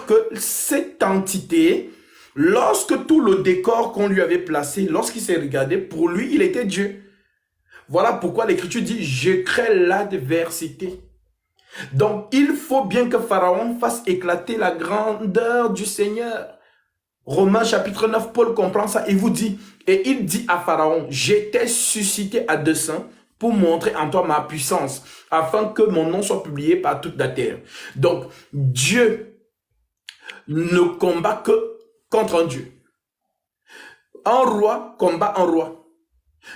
dire que cette entité, lorsque tout le décor qu'on lui avait placé, lorsqu'il s'est regardé, pour lui, il était Dieu. Voilà pourquoi l'Écriture dit, je crée l'adversité. Donc, il faut bien que Pharaon fasse éclater la grandeur du Seigneur. Romains chapitre 9, Paul comprend ça et vous dit, et il dit à Pharaon, j'étais suscité à dessein pour montrer en toi ma puissance, afin que mon nom soit publié par toute la terre. Donc, Dieu ne combat que contre un Dieu. Un roi combat un roi.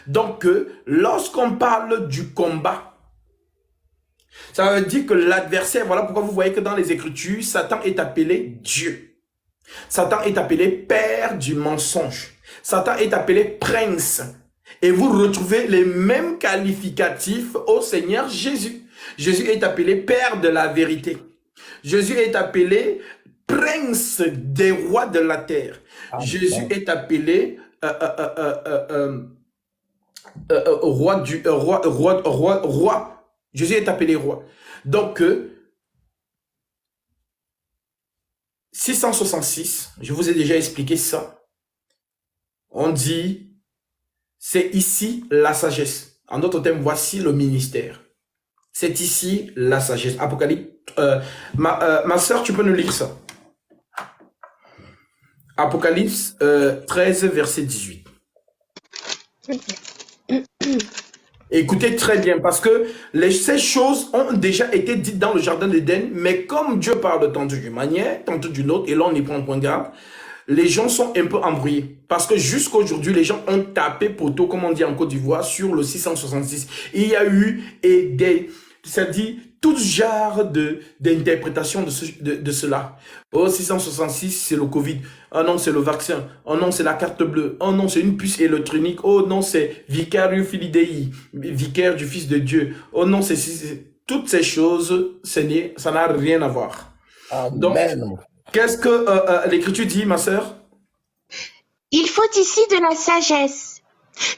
Donc, lorsqu'on parle du combat, ça veut dire que l'adversaire, voilà pourquoi vous voyez que dans les Écritures, Satan est appelé Dieu. Satan est appelé père du mensonge. Satan est appelé prince. Et vous retrouvez les mêmes qualificatifs au Seigneur Jésus. Jésus est appelé père de la vérité. Jésus est appelé prince des rois de la terre. Amen. Jésus est appelé roi. Jésus est appelé roi. Donc, 666, je vous ai déjà expliqué ça. On dit, c'est ici la sagesse. En d'autres termes, voici le ministère. C'est ici la sagesse. Apocalypse. Ma soeur, tu peux nous lire ça. Apocalypse 13, verset 18. Écoutez très bien, parce que ces choses ont déjà été dites dans le jardin d'Éden, mais comme Dieu parle tantôt d'une manière, tantôt d'une autre, et là on y prend point garde, les gens sont un peu embrouillés. Parce que jusqu'à aujourd'hui, les gens ont tapé poteau, comme on dit en Côte d'Ivoire, sur le 666. Il y a eu c'est-à-dire tout genre d'interprétation de cela. Oh, 666, c'est le Covid. Oh non, c'est le vaccin. Oh non, c'est la carte bleue. Oh non, c'est une puce électronique. Oh non, c'est Vicario Filii Dei, vicaire du Fils de Dieu. Oh non, c'est toutes ces choses, ça n'a rien à voir. Donc, Amen. qu'est-ce que l'Écriture dit, ma sœur? Il faut ici de la sagesse.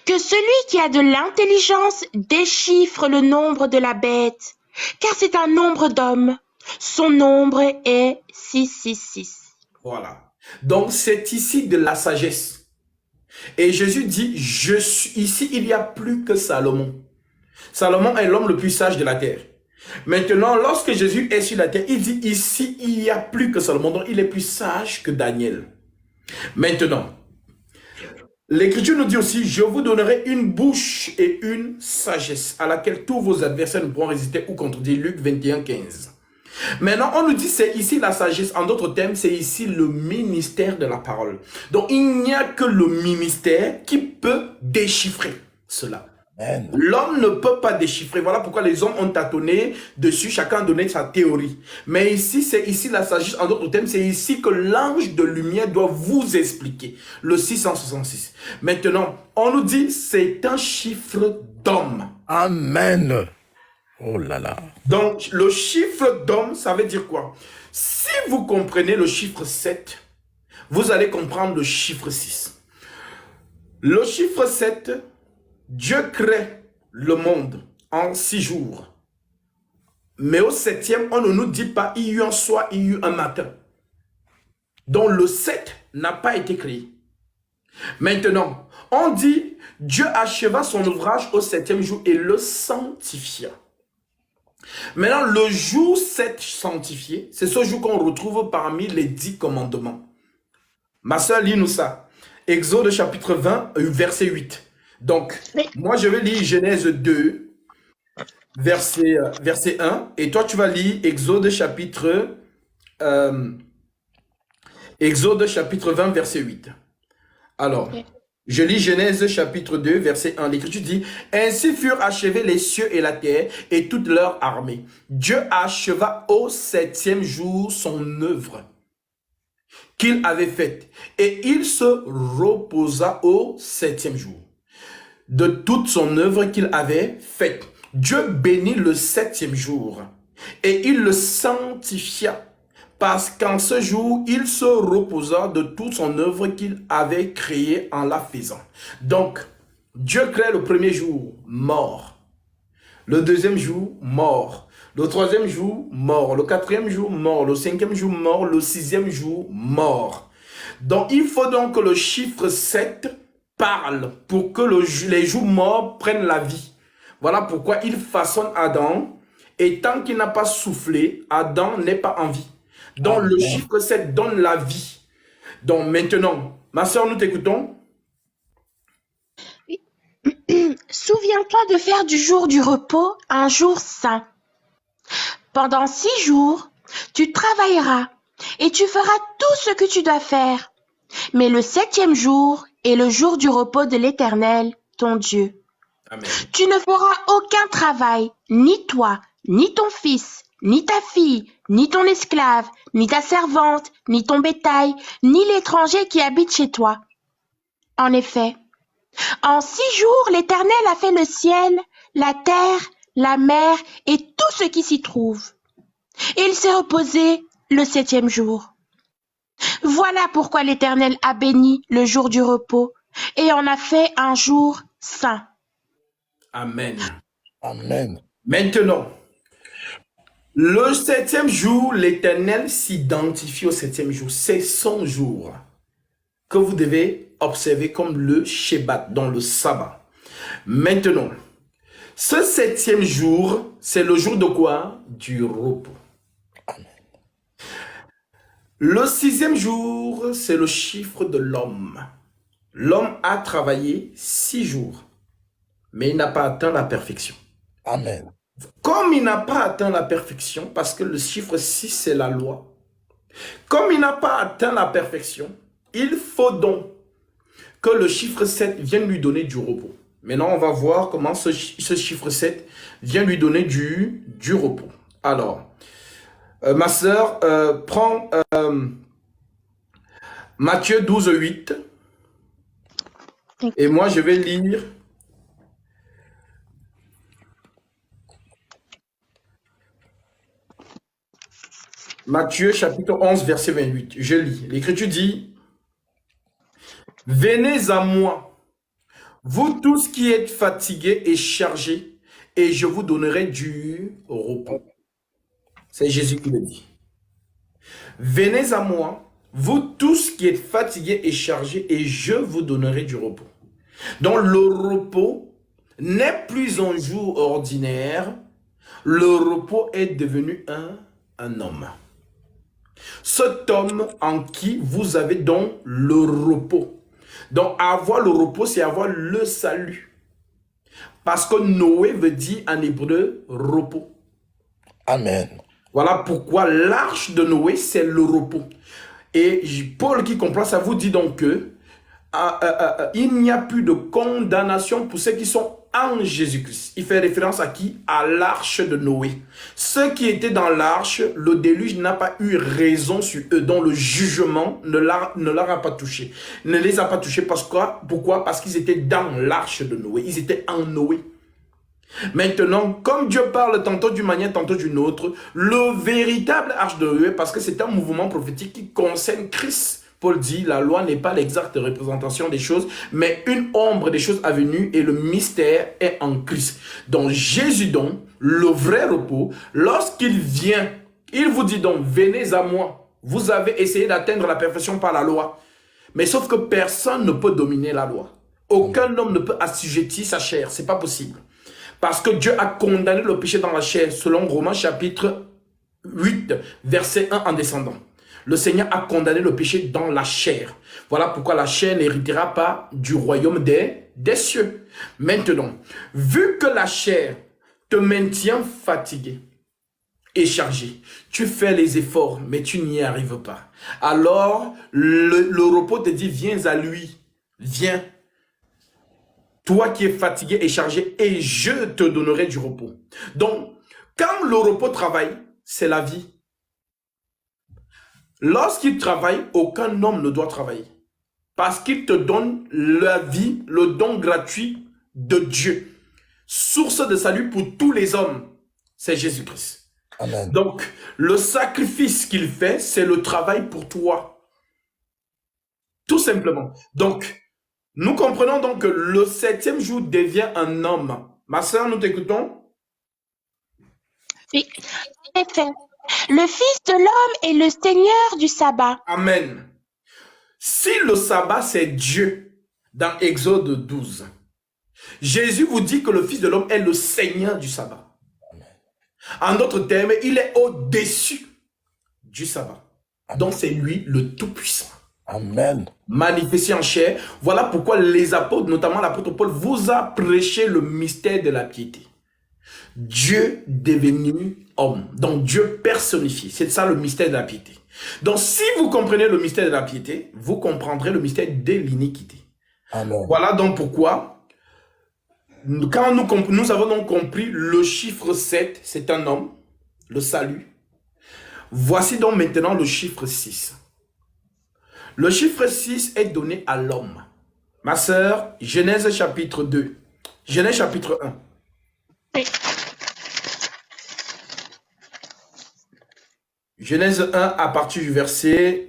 Que celui qui a de l'intelligence déchiffre le nombre de la bête, car c'est un nombre d'hommes. Son nombre est 666. Voilà. Donc, c'est ici de la sagesse. Et Jésus dit, ici, il n'y a plus que Salomon. Salomon est l'homme le plus sage de la terre. Maintenant, lorsque Jésus est sur la terre, il dit, ici, il n'y a plus que Salomon. Donc, il est plus sage que Daniel. Maintenant, l'Écriture nous dit aussi, je vous donnerai une bouche et une sagesse à laquelle tous vos adversaires ne pourront résister ou contredire. Luc 21, 15. Maintenant, on nous dit c'est ici la sagesse. En d'autres termes, c'est ici le ministère de la parole. Donc, il n'y a que le ministère qui peut déchiffrer cela. Amen. L'homme ne peut pas déchiffrer. Voilà pourquoi les hommes ont tâtonné dessus. Chacun a donné sa théorie. Mais ici, c'est ici la sagesse. En d'autres termes, c'est ici que l'ange de lumière doit vous expliquer. Le 666. Maintenant, on nous dit c'est un chiffre d'homme. Amen. Oh là là. Donc, le chiffre d'homme, ça veut dire quoi? Si vous comprenez le chiffre 7, vous allez comprendre le chiffre 6. Le chiffre 7, Dieu crée le monde en 6 jours. Mais au 7e, on ne nous dit pas il y eut un soir, il y eut un matin. Donc, le 7 n'a pas été créé. Maintenant, on dit Dieu acheva son ouvrage au 7e jour et le sanctifia. Maintenant, le jour 7 sanctifié, c'est ce jour qu'on retrouve parmi les 10 commandements. Ma soeur, lis-nous ça. Exode chapitre 20, verset 8. Donc, Oui. moi, je vais lire Genèse 2, verset 1. Et toi, tu vas lire Exode chapitre 20, verset 8. Alors, Ok. je lis Genèse chapitre 2, verset 1. L'Écriture dit, « Ainsi furent achevés les cieux et la terre et toute leur armée. Dieu acheva au 7e jour son œuvre qu'il avait faite. Et il se reposa au 7e jour de toute son œuvre qu'il avait faite. Dieu bénit le 7e jour et il le sanctifia. Parce qu'en ce jour, il se reposa de toute son œuvre qu'il avait créée en la faisant. Donc, Dieu crée le premier jour, mort. Le deuxième jour, mort. Le troisième jour, mort. Le quatrième jour, mort. Le cinquième jour, mort. Le sixième jour, mort. Donc, il faut donc que le chiffre 7 parle pour que les jours morts prennent la vie. Voilà pourquoi il façonne Adam. Et tant qu'il n'a pas soufflé, Adam n'est pas en vie. Donc, le chiffre 7 donne la vie. Donc, maintenant, ma soeur, nous t'écoutons. Souviens-toi de faire du jour du repos un jour saint. Pendant 6 jours, tu travailleras et tu feras tout ce que tu dois faire. Mais le 7e jour est le jour du repos de l'Éternel, ton Dieu. Amen. Tu ne feras aucun travail, ni toi, ni ton fils, ni ta fille, ni ton esclave, ni ta servante, ni ton bétail, ni l'étranger qui habite chez toi. En effet, en 6 jours, l'Éternel a fait le ciel, la terre, la mer et tout ce qui s'y trouve. Et il s'est reposé le 7e jour. Voilà pourquoi l'Éternel a béni le jour du repos et en a fait un jour saint. Amen. Amen. Maintenant, le 7e jour, l'Éternel s'identifie au 7e jour. C'est son jour que vous devez observer comme le Shabbat, dans le sabbat. Maintenant, ce 7e jour, c'est le jour de quoi? Du repos. Le 6e jour, c'est le chiffre de l'homme. L'homme a travaillé 6 jours, mais il n'a pas atteint la perfection. Amen. Comme il n'a pas atteint la perfection, parce que le chiffre 6, c'est la loi. Comme il n'a pas atteint la perfection, il faut donc que le chiffre 7 vienne lui donner du repos. Maintenant, on va voir comment ce chiffre 7 vient lui donner du repos. Alors, ma sœur, prends Matthieu 12, 8. Et moi, je vais lire Matthieu chapitre 11, verset 28. Je lis. L'Écriture dit, « Venez à moi, vous tous qui êtes fatigués et chargés, et je vous donnerai du repos. » C'est Jésus qui le dit. « Venez à moi, vous tous qui êtes fatigués et chargés, et je vous donnerai du repos. » Donc le repos n'est plus un jour ordinaire, le repos est devenu un homme. Cet homme en qui vous avez donc le repos. Donc avoir le repos, c'est avoir le salut. Parce que Noé veut dire en hébreu repos. Amen. Voilà pourquoi l'arche de Noé, c'est le repos. Et Paul qui comprend ça vous dit donc que il n'y a plus de condamnation pour ceux qui sont en Jésus-Christ. Il fait référence à qui? À l'arche de Noé. Ceux qui étaient dans l'arche, le déluge n'a pas eu raison sur eux, dont le jugement ne leur a pas touché. Ne les a pas touchés parce que, pourquoi? Parce qu'ils étaient dans l'arche de Noé. Ils étaient en Noé. Maintenant, comme Dieu parle tantôt d'une manière, tantôt d'une autre, le véritable arche de Noé, parce que c'est un mouvement prophétique qui concerne Christ. Paul dit, la loi n'est pas l'exacte représentation des choses, mais une ombre des choses à venir et le mystère est en Christ. Donc Jésus donc, le vrai repos, lorsqu'il vient, il vous dit donc, venez à moi. Vous avez essayé d'atteindre la perfection par la loi. Mais sauf que personne ne peut dominer la loi. Aucun homme ne peut assujettir sa chair, c'est pas possible. Parce que Dieu a condamné le péché dans la chair, selon Romains chapitre 8, verset 1 en descendant. Le Seigneur a condamné le péché dans la chair. Voilà pourquoi la chair n'héritera pas du royaume des cieux. Maintenant, vu que la chair te maintient fatigué et chargé, tu fais les efforts, mais tu n'y arrives pas. Alors, le repos te dit, viens à lui, viens. Toi qui es fatigué et chargé, et je te donnerai du repos. Donc, quand le repos travaille, c'est la vie. Lorsqu'il travaille, aucun homme ne doit travailler. Parce qu'il te donne la vie, le don gratuit de Dieu. Source de salut pour tous les hommes, c'est Jésus-Christ. Amen. Donc, le sacrifice qu'il fait, c'est le travail pour toi. Tout simplement. Donc, nous comprenons donc que le 7e jour devient un homme. Ma soeur, nous t'écoutons? Oui, en effet. Le Fils de l'homme est le Seigneur du sabbat. Amen. Si le sabbat, c'est Dieu, dans Exode 12, Jésus vous dit que le Fils de l'homme est le Seigneur du sabbat. En d'autres termes, il est au-dessus du sabbat. Donc, c'est lui le Tout-Puissant. Amen. Manifesté en chair. Voilà pourquoi les apôtres, notamment l'apôtre Paul, vous a prêché le mystère de la piété. Dieu devenu homme. Donc, Dieu personnifié. C'est ça le mystère de la piété. Donc, si vous comprenez le mystère de la piété, vous comprendrez le mystère de l'iniquité. Amen. Voilà donc pourquoi, quand nous avons donc compris le chiffre 7, c'est un homme, le salut. Voici donc maintenant le chiffre 6. Le chiffre 6 est donné à l'homme. Ma sœur, Genèse chapitre 2. Genèse chapitre 1. Oui. Genèse 1 à partir du verset...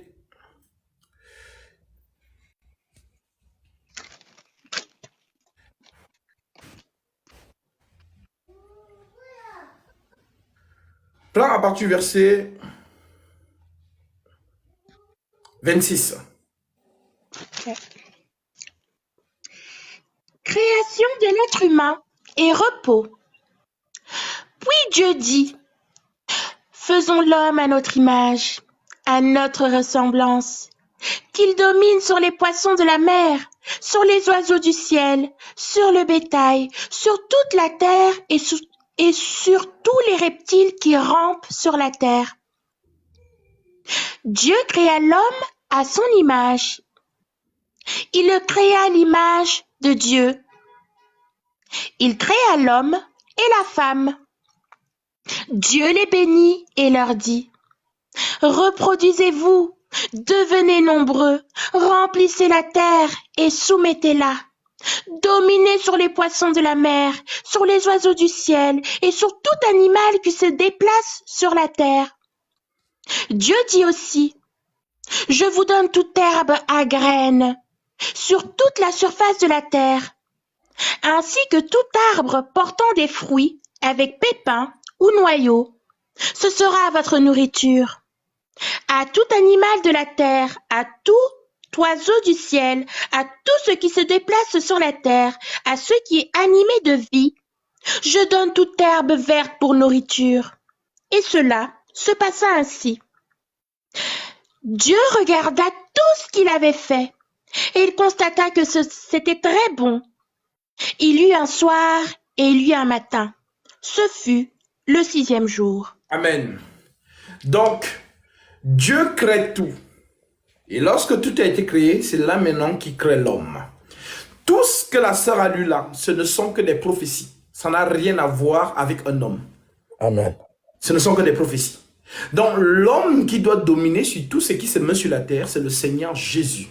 Plan à partir du verset 26. Ok. Création de l'être humain et repos. Puis Dieu dit, faisons l'homme à notre image, à notre ressemblance, qu'il domine sur les poissons de la mer, sur les oiseaux du ciel, sur le bétail, sur toute la terre et sur tous les reptiles qui rampent sur la terre. Dieu créa l'homme à son image. Il le créa à l'image de Dieu. Il créa l'homme et la femme. Dieu les bénit et leur dit, reproduisez-vous, devenez nombreux, remplissez la terre et soumettez-la. Dominez sur les poissons de la mer, sur les oiseaux du ciel et sur tout animal qui se déplace sur la terre. Dieu dit aussi, je vous donne toute herbe à graines sur toute la surface de la terre, ainsi que tout arbre portant des fruits avec pépins ou noyaux. Ce sera votre nourriture. À tout animal de la terre, à tout oiseau du ciel, à tout ce qui se déplace sur la terre, à ce qui est animé de vie, je donne toute herbe verte pour nourriture. Et cela se passa ainsi. Dieu regarda tout ce qu'il avait fait, et il constata que c'était très bon. Il y eut un soir et il y eut un matin. Ce fut le 6e jour. Amen. Donc, Dieu crée tout. Et lorsque tout a été créé, c'est là maintenant qu'il crée l'homme. Tout ce que la sœur a lu là, ce ne sont que des prophéties. Ça n'a rien à voir avec un homme. Amen. Ce ne sont que des prophéties. Donc, l'homme qui doit dominer sur tout ce qui se met sur la terre, c'est le Seigneur Jésus.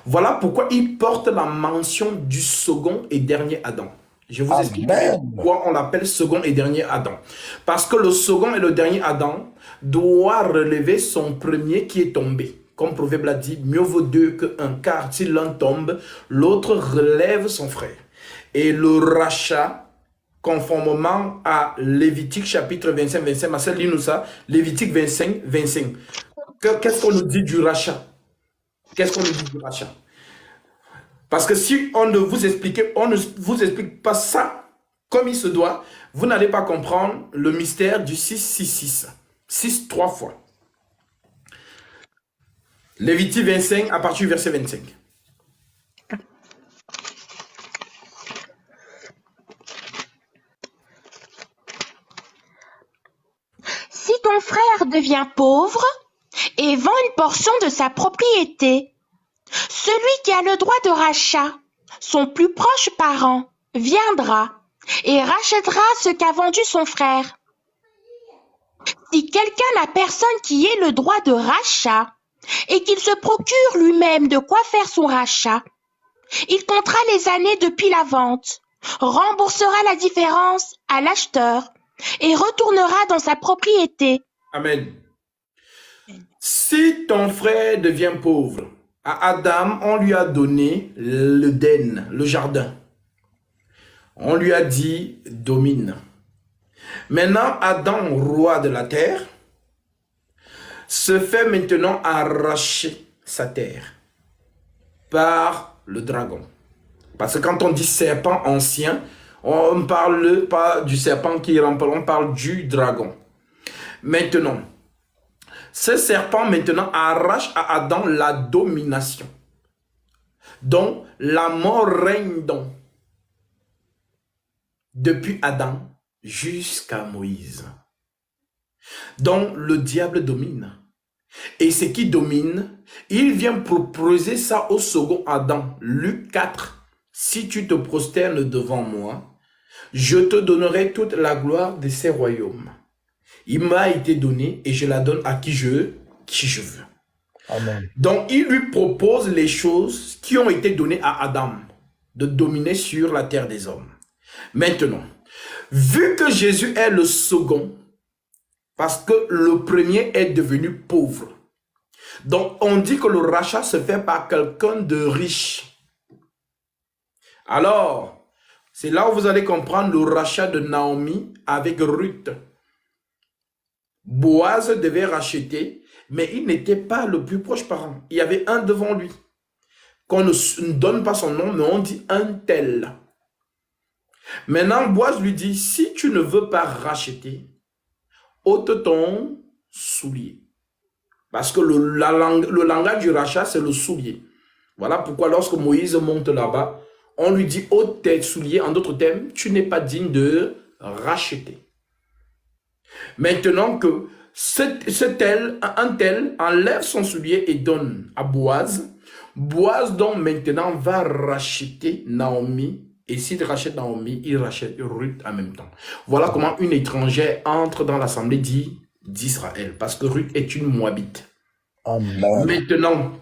Voilà pourquoi il porte la mention du second et dernier Adam. Je vous explique pourquoi on l'appelle second et dernier Adam. Parce que le second et le dernier Adam doit relever son premier qui est tombé. Comme Proverbe l'a dit, mieux vaut deux qu'un, car si l'un tombe, l'autre relève son frère. Et le rachat, conformément à Lévitique chapitre 25, 25, ma sœur, lis-nous ça, Lévitique 25, 25. Qu'est-ce qu'on nous dit du rachat? Qu'est-ce qu'on nous dit du rachat? Parce que si on ne vous explique pas ça comme il se doit, vous n'allez pas comprendre le mystère du 666. 6 3 fois. Lévitique 25 à partir du verset 25. Si ton frère devient pauvre et vend une portion de sa propriété, celui qui a le droit de rachat, son plus proche parent, viendra et rachètera ce qu'a vendu son frère. Si quelqu'un n'a personne qui ait le droit de rachat et qu'il se procure lui-même de quoi faire son rachat, il comptera les années depuis la vente, remboursera la différence à l'acheteur et retournera dans sa propriété. Amen. Si ton frère devient pauvre, à Adam, on lui a donné l'Éden, le jardin. On lui a dit, domine. Maintenant, Adam, roi de la terre, se fait maintenant arracher sa terre par le dragon. Parce que quand on dit serpent ancien, on ne parle pas du serpent qui rampe, on parle du dragon. Maintenant, ce serpent maintenant arrache à Adam la domination. Donc, la mort règne donc depuis Adam jusqu'à Moïse. Donc, le diable domine. Et ce qui domine, il vient proposer ça au second Adam. Luc 4. Si tu te prosternes devant moi, je te donnerai toute la gloire de ces royaumes. Il m'a été donné et je la donne à qui je veux. Amen. Donc, il lui propose les choses qui ont été données à Adam, de dominer sur la terre des hommes. Maintenant, vu que Jésus est le second, parce que le premier est devenu pauvre, donc on dit que le rachat se fait par quelqu'un de riche. Alors, c'est là où vous allez comprendre le rachat de Naomi avec Ruth. Boaz devait racheter, mais il n'était pas le plus proche parent. Il y avait un devant lui. Qu'on ne donne pas son nom, mais on dit un tel. Maintenant, Boaz lui dit, si tu ne veux pas racheter, ôte ton soulier. Parce que le langage du rachat, c'est le soulier. Voilà pourquoi lorsque Moïse monte là-bas, on lui dit, ôte tes souliers. En d'autres termes, tu n'es pas digne de racheter. Maintenant que un tel enlève son soulier et donne à Boaz, Boaz donc maintenant va racheter Naomi. Et s'il rachète Naomi, il rachète Ruth en même temps. Voilà comment une étrangère entre dans l'assemblée d'Israël. Parce que Ruth est une Moabite. Amen. Maintenant,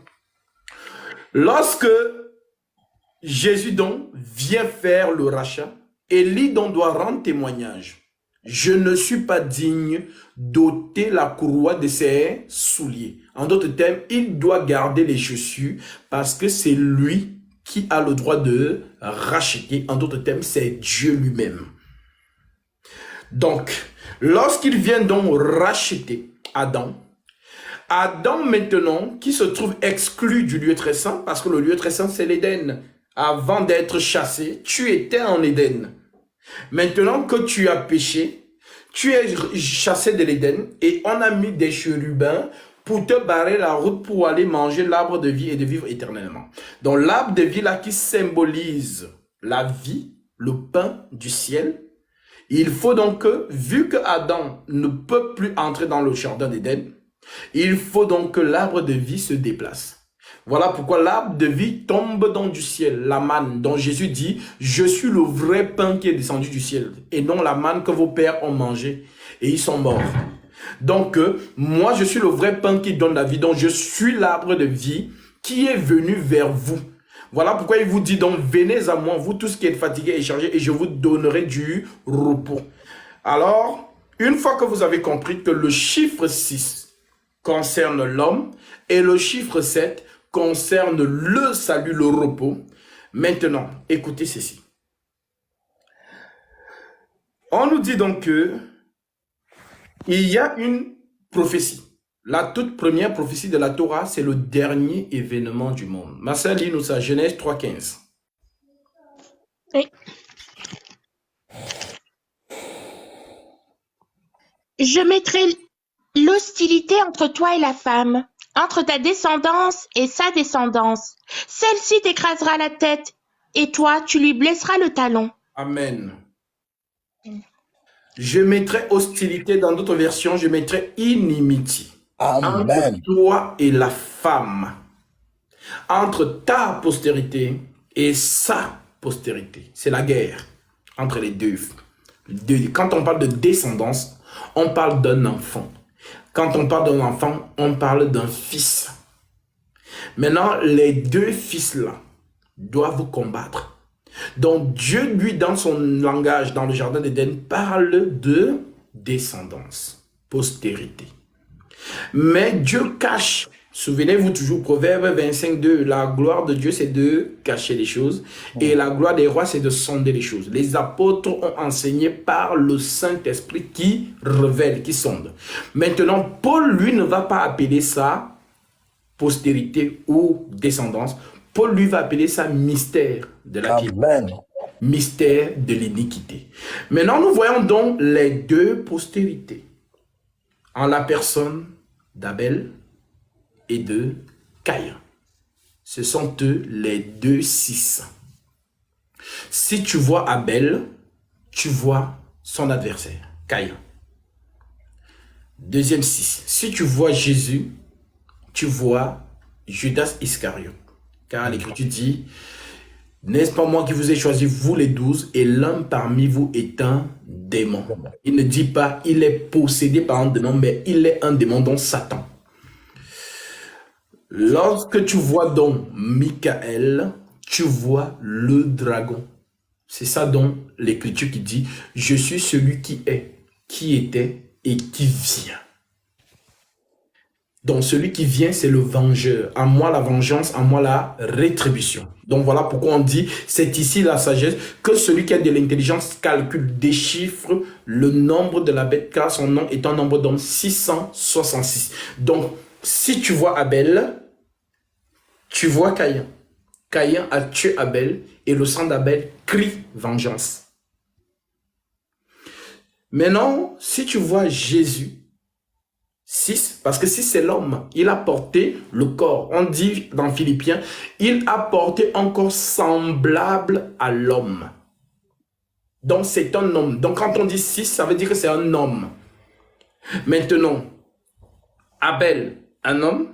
lorsque Jésus donc vient faire le rachat, Élie donc doit rendre témoignage. Je ne suis pas digne d'ôter la courroie de ses souliers. En d'autres termes, il doit garder les chaussures parce que c'est lui qui a le droit de racheter. En d'autres termes, c'est Dieu lui-même. Donc, lorsqu'il vient donc racheter Adam, Adam maintenant, qui se trouve exclu du lieu très saint, parce que le lieu très saint, c'est l'Éden. Avant d'être chassé, tu étais en Éden. Maintenant que tu as péché, tu es chassé de l'Éden et on a mis des chérubins pour te barrer la route pour aller manger l'arbre de vie et de vivre éternellement. Donc l'arbre de vie là qui symbolise la vie, le pain du ciel, il faut donc que, vu que Adam ne peut plus entrer dans le jardin d'Éden, il faut donc que l'arbre de vie se déplace. Voilà pourquoi l'arbre de vie tombe dans du ciel, la manne, dont Jésus dit, je suis le vrai pain qui est descendu du ciel, et non la manne que vos pères ont mangé, et ils sont morts. Donc, moi, je suis le vrai pain qui donne la vie, donc je suis l'arbre de vie qui est venu vers vous. Voilà pourquoi il vous dit donc, venez à moi, vous tous qui êtes fatigués et chargés, et je vous donnerai du repos. Alors, une fois que vous avez compris que le chiffre 6 concerne l'homme, et le chiffre 7 concerne le salut, le repos. Maintenant, écoutez ceci. On nous dit donc que il y a une prophétie. La toute première prophétie de la Torah, c'est le dernier événement du monde. Marcel, lis-nous ça, Genèse 3,15. Oui. Je mettrai l'hostilité entre toi et la femme, entre ta descendance et sa descendance. Celle-ci t'écrasera la tête, et toi, tu lui blesseras le talon. Amen. Je mettrai hostilité, dans d'autres versions, je mettrai inimitié. Amen. Entre toi et la femme. Entre ta postérité et sa postérité. C'est la guerre entre les deux. Quand on parle de descendance, on parle d'un enfant. Quand on parle d'un enfant, on parle d'un fils. Maintenant, les deux fils-là doivent combattre. Donc, Dieu, lui, dans son langage, dans le jardin d'Éden, parle de descendance, postérité. Mais Dieu cache Souvenez-vous toujours, Proverbe 25:2, la gloire de Dieu, c'est de cacher les choses, et la gloire des rois, c'est de sonder les choses. Les apôtres ont enseigné par le Saint-Esprit qui révèle, qui sonde. Maintenant, Paul, lui, ne va pas appeler ça postérité ou descendance. Paul, lui, va appeler ça mystère de la piété, Amen. mystère de l'iniquité. Maintenant, nous voyons donc les deux postérités en la personne d'Abel et de Caïn. Ce sont eux les deux 6. Si tu vois Abel, tu vois son adversaire, Caïn. Deuxième 6. Si tu vois Jésus, tu vois Judas Iscariote. Car l'Écriture dit, n'est-ce pas moi qui vous ai choisi, vous les 12, et l'un parmi vous est un démon. Il ne dit pas, il est possédé par un démon, mais il est un démon, dont Satan. Lorsque tu vois donc Michael, tu vois le dragon. C'est ça donc l'Écriture qui dit, je suis celui qui est, qui était et qui vient. Donc celui qui vient, c'est le vengeur. À moi la vengeance, à moi la rétribution. Donc voilà pourquoi on dit, c'est ici la sagesse, que celui qui a de l'intelligence calcule, déchiffre le nombre de la bête, car son nom est un nombre d'hommes 666. Donc si tu vois Abel, tu vois Caïn. Caïn a tué Abel et le sang d'Abel crie vengeance. Maintenant, si tu vois Jésus, 6, parce que si c'est l'homme, il a porté le corps. On dit dans Philippiens, il a porté un corps semblable à l'homme. Donc c'est un homme. Donc quand on dit 6, ça veut dire que c'est un homme. Maintenant, Abel, un homme.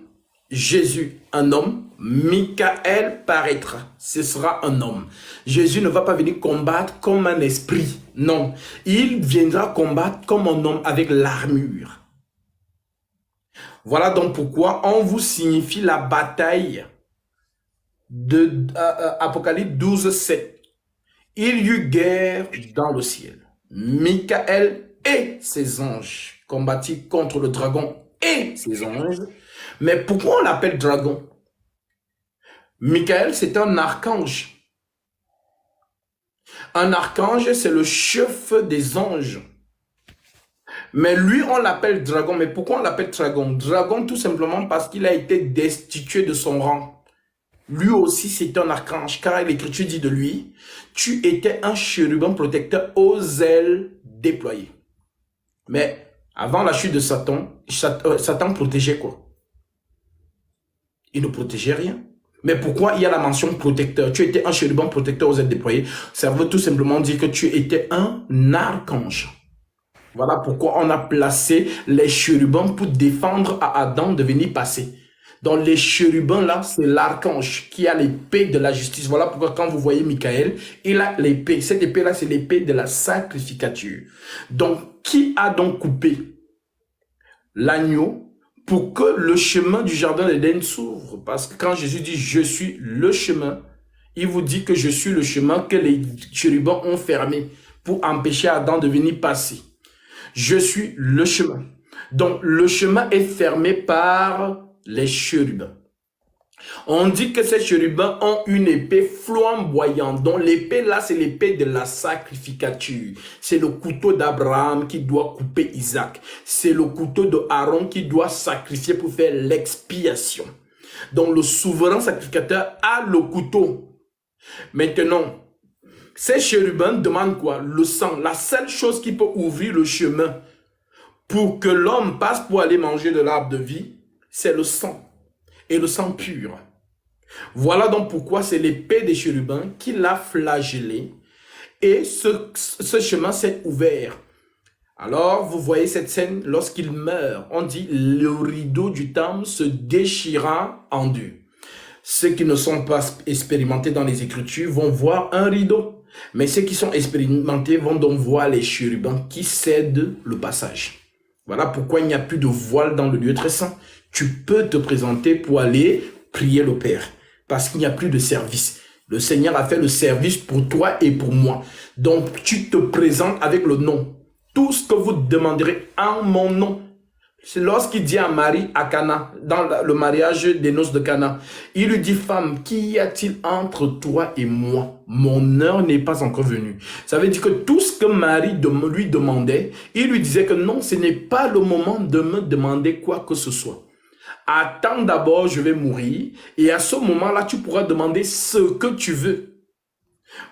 Jésus, un homme. Michael paraîtra. Ce sera un homme. Jésus ne va pas venir combattre comme un esprit. Non. Il viendra combattre comme un homme avec l'armure. Voilà donc pourquoi on vous signifie la bataille de Apocalypse 12:7. Il y eut guerre dans le ciel. Michael et ses anges combattirent contre le dragon et ses anges. Mais pourquoi on l'appelle dragon? Michael, c'est un archange. Un archange, c'est le chef des anges. Mais lui, on l'appelle dragon. Mais pourquoi on l'appelle dragon? Dragon, tout simplement parce qu'il a été destitué de son rang. Lui aussi, c'est un archange, car l'Écriture dit de lui, tu étais un chérubin protecteur aux ailes déployées. Mais avant la chute de Satan, Satan protégeait quoi? Il ne protégeait rien. Mais pourquoi il y a la mention protecteur? Tu étais un chérubin protecteur aux ailes déployées. Ça veut tout simplement dire que tu étais un archange. Voilà pourquoi on a placé les chérubins pour défendre à Adam de venir passer. Donc les chérubins là, c'est l'archange qui a l'épée de la justice. Voilà pourquoi quand vous voyez Michael, il a l'épée. Cette épée là, c'est l'épée de la sacrificature. Donc qui a donc coupé l'agneau pour que le chemin du jardin d'Éden s'ouvre? Parce que quand Jésus dit je suis le chemin, il vous dit que je suis le chemin que les chérubins ont fermé pour empêcher Adam de venir passer. Je suis le chemin. Donc, le chemin est fermé par les chérubins. On dit que ces chérubins ont une épée flamboyante. Donc, l'épée là, c'est l'épée de la sacrificature. C'est le couteau d'Abraham qui doit couper Isaac. C'est le couteau de Aaron qui doit sacrifier pour faire l'expiation. Donc, le souverain sacrificateur a le couteau. Maintenant, ces chérubins demandent quoi? Le sang. La seule chose qui peut ouvrir le chemin pour que l'homme passe pour aller manger de l'arbre de vie, c'est le sang. Et le sang pur. Voilà donc pourquoi c'est l'épée des chérubins qui l'a flagellé. Et ce chemin s'est ouvert. Alors, vous voyez cette scène, lorsqu'il meurt, on dit le rideau du temple se déchira en deux. Ceux qui ne sont pas expérimentés dans les Écritures vont voir un rideau. Mais ceux qui sont expérimentés vont donc voir les chérubins qui cèdent le passage. Voilà pourquoi il n'y a plus de voile dans le lieu très saint. Tu peux te présenter pour aller prier le Père. Parce qu'il n'y a plus de service. Le Seigneur a fait le service pour toi et pour moi. Donc tu te présentes avec le nom. Tout ce que vous demanderez en mon nom, C'est lorsqu'il dit à Marie à Cana, dans le mariage des noces de Cana, il lui dit, femme, qu'y a-t-il entre toi et moi? Mon heure n'est pas encore venue. Ça veut dire que tout ce que Marie lui demandait, il lui disait que non, ce n'est pas le moment de me demander quoi que ce soit. Attends d'abord, je vais mourir, et à ce moment-là, tu pourras demander ce que tu veux.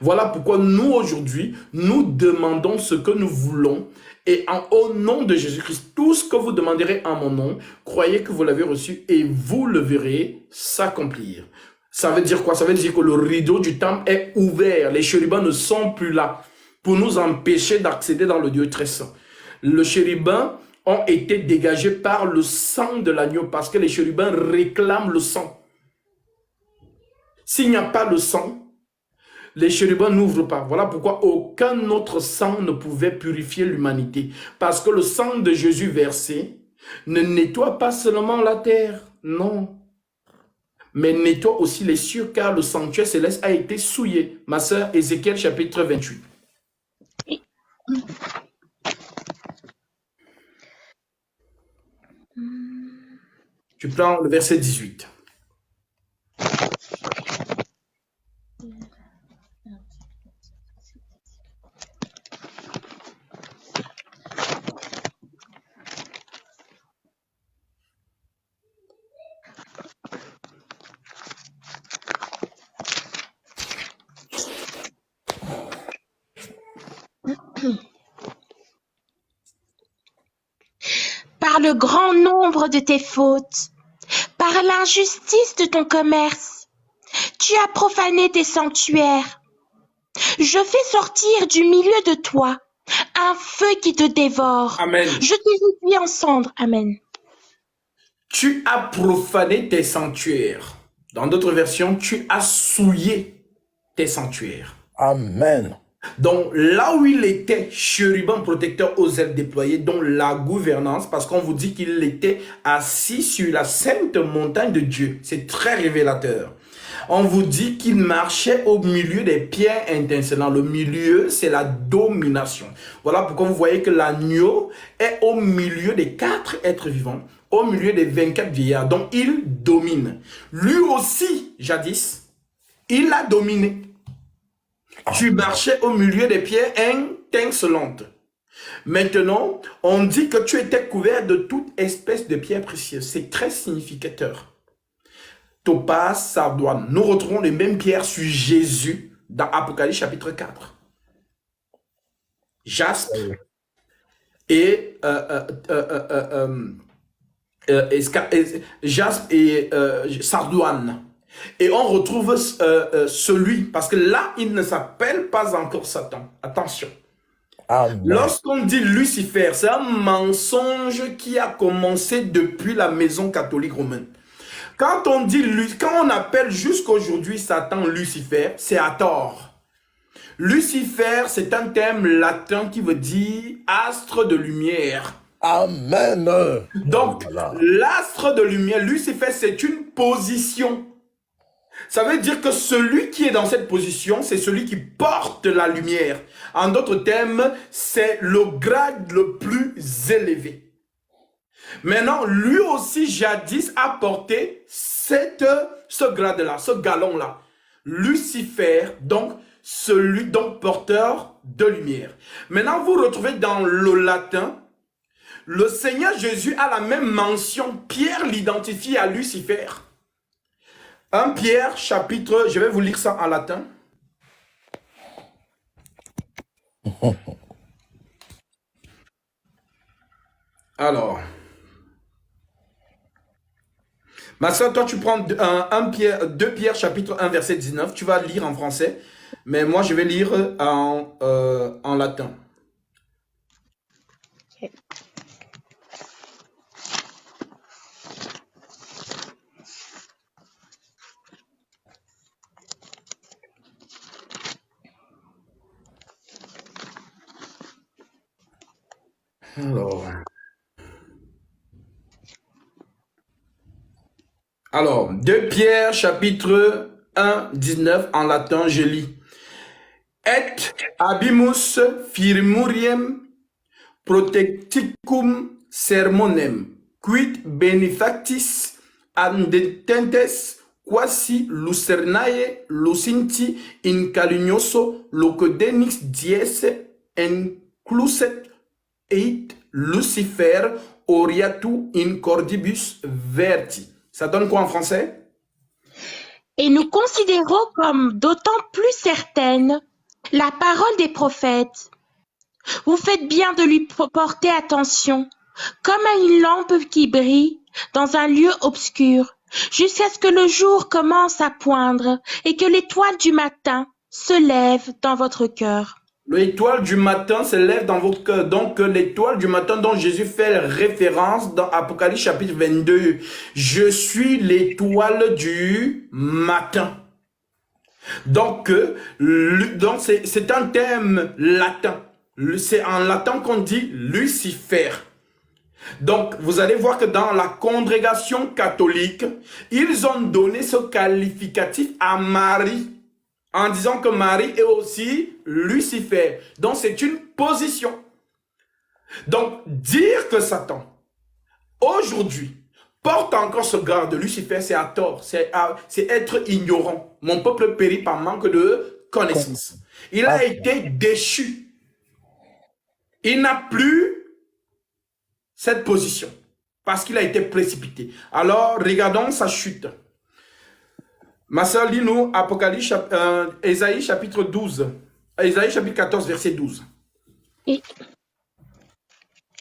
Voilà pourquoi nous, aujourd'hui, nous demandons ce que nous voulons. Et au nom de Jésus-Christ, tout ce que vous demanderez en mon nom, croyez que vous l'avez reçu et vous le verrez s'accomplir. Ça veut dire quoi? Ça veut dire que le rideau du temple est ouvert. Les chérubins ne sont plus là pour nous empêcher d'accéder dans le Dieu très saint. Les chérubins ont été dégagés par le sang de l'agneau parce que les chérubins réclament le sang. S'il n'y a pas le sang, les chérubins n'ouvrent pas. Voilà pourquoi aucun autre sang ne pouvait purifier l'humanité. Parce que le sang de Jésus versé ne nettoie pas seulement la terre, non. Mais nettoie aussi les cieux, car le sanctuaire céleste a été souillé. Ma sœur, Ézéchiel chapitre 28. Tu prends le verset 18. Par le grand nombre de tes fautes, par l'injustice de ton commerce, tu as profané tes sanctuaires. Je fais sortir du milieu de toi un feu qui te dévore. Amen. Je te réduis en cendres. Amen. Tu as profané tes sanctuaires. Dans d'autres versions, tu as souillé tes sanctuaires. Amen. Donc, là où il était, chérubin protecteur aux ailes déployées, dont la gouvernance, parce qu'on vous dit qu'il était assis sur la sainte montagne de Dieu. C'est très révélateur. On vous dit qu'il marchait au milieu des pierres étincelantes. Le milieu, c'est la domination. Voilà pourquoi vous voyez que l'agneau est au milieu des 4 êtres vivants, au milieu des 24 vieillards. Donc, il domine. Lui aussi, jadis, il a dominé. Tu marchais au milieu des pierres étincelantes. Maintenant, on dit que tu étais couvert de toute espèce de pierres précieuses. C'est très significateur. Topaz, sardoine. Nous retrouvons les mêmes pierres sur Jésus dans Apocalypse chapitre 4. Jaspe et jaspe et sardoine. Et on retrouve celui, parce que là, il ne s'appelle pas encore Satan. Attention. Amen. Lorsqu'on dit Lucifer, c'est un mensonge qui a commencé depuis la maison catholique romaine. Quand on dit, quand on appelle jusqu'aujourd'hui Satan Lucifer, c'est à tort. Lucifer, c'est un terme latin qui veut dire astre de lumière. Amen. Donc, Voilà. l'astre de lumière, Lucifer, c'est une position. Ça veut dire que celui qui est dans cette position, c'est celui qui porte la lumière. En d'autres termes, c'est le grade le plus élevé. Maintenant, lui aussi, jadis, a porté ce grade-là, ce galon-là. Lucifer, donc, celui donc porteur de lumière. Maintenant, vous retrouvez dans le latin, le Seigneur Jésus a la même mention. Pierre l'identifie à Lucifer. 1 Pierre, chapitre, je vais vous lire ça en latin. Alors, ma soeur, toi tu prends 2 Pierre, chapitre 1, verset 19. Tu vas lire en français, mais moi je vais lire en latin. Okay. Alors, 2 Pierre, chapitre 1, 19, en latin, je lis. Et habimus firmuriem protecticum sermonem quid benefactis andententes quasi lucernae lucinti in calignoso locodenix dies incluset et Lucifer oriatu in cordibus verti. Ça donne quoi en français? Et nous considérons comme d'autant plus certaine la parole des prophètes. Vous faites bien de lui porter attention, comme à une lampe qui brille dans un lieu obscur, jusqu'à ce que le jour commence à poindre et que l'étoile du matin se lève dans votre cœur. L'étoile du matin se lève dans votre cœur. Donc, l'étoile du matin dont Jésus fait référence dans Apocalypse chapitre 22. Je suis l'étoile du matin. Donc, c'est un terme latin. C'est en latin qu'on dit Lucifer. Donc, vous allez voir que dans la congrégation catholique, ils ont donné ce qualificatif à Marie, en disant que Marie est aussi Lucifer. Donc, c'est une position. Donc, dire que Satan, aujourd'hui, porte encore ce grade de Lucifer, c'est à tort. C'est être ignorant. Mon peuple périt par manque de connaissance. Il a été déchu. Il n'a plus cette position parce qu'il a été précipité. Alors, regardons sa chute. Ma soeur, lis-nous Apocalypse, Ésaïe chapitre 12. Ésaïe chapitre 14, verset 12. Et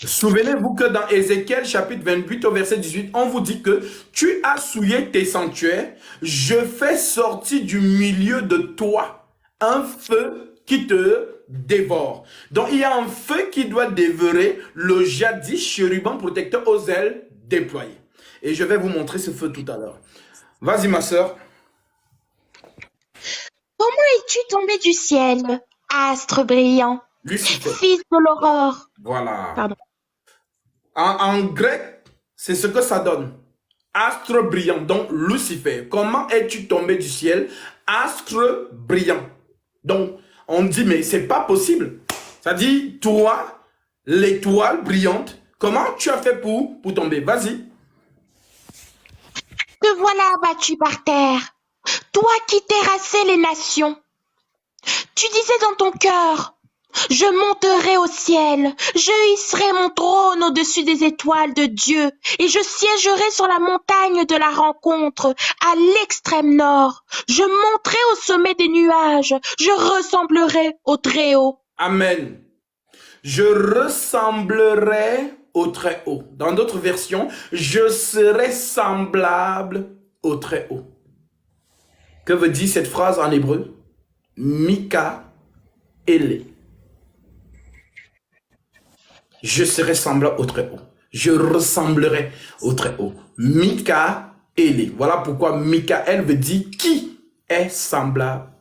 Souvenez-vous que dans Ézéchiel chapitre 28 au verset 18, on vous dit que tu as souillé tes sanctuaires, je fais sortir du milieu de toi un feu qui te dévore. Donc il y a un feu qui doit dévorer le jadis chérubin protecteur aux ailes déployées. Et je vais vous montrer ce feu tout à l'heure. Vas-y ma soeur. comment es-tu tombé du ciel, astre brillant, Lucifer. fils de l'aurore? Voilà. Pardon. En grec, c'est ce que ça donne. Astre brillant, donc Lucifer. Comment es-tu tombé du ciel? Astre brillant. Donc, on dit, mais c'est pas possible. Ça dit, toi, l'étoile brillante, comment tu as fait pour tomber? Vas-y. Te voilà abattu par terre, toi qui terrassais les nations. Tu disais dans ton cœur, je monterai au ciel, je hisserai mon trône au-dessus des étoiles de Dieu, et je siégerai sur la montagne de la rencontre, à l'extrême nord. Je monterai au sommet des nuages, je ressemblerai au Très-Haut. Amen. Je ressemblerai au Très-Haut. Dans d'autres versions, je serai semblable au Très-Haut. Que veut dire cette phrase en hébreu? Mika-élé. Je serai semblable au Très-Haut. Je ressemblerai au Très-Haut. Mika-élé. Voilà pourquoi Michael veut dire qui est semblable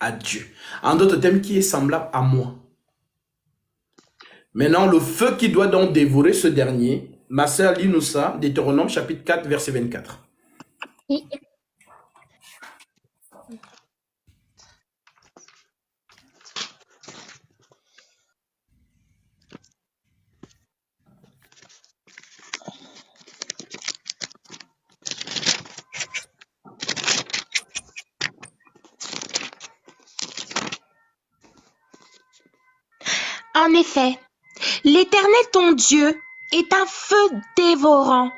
à Dieu. En d'autres termes, qui est semblable à moi. Maintenant, le feu qui doit donc dévorer ce dernier, ma sœur, lis-nous ça, Deutéronome chapitre 4, verset 24. En effet, l'Éternel ton Dieu est un feu dévorant,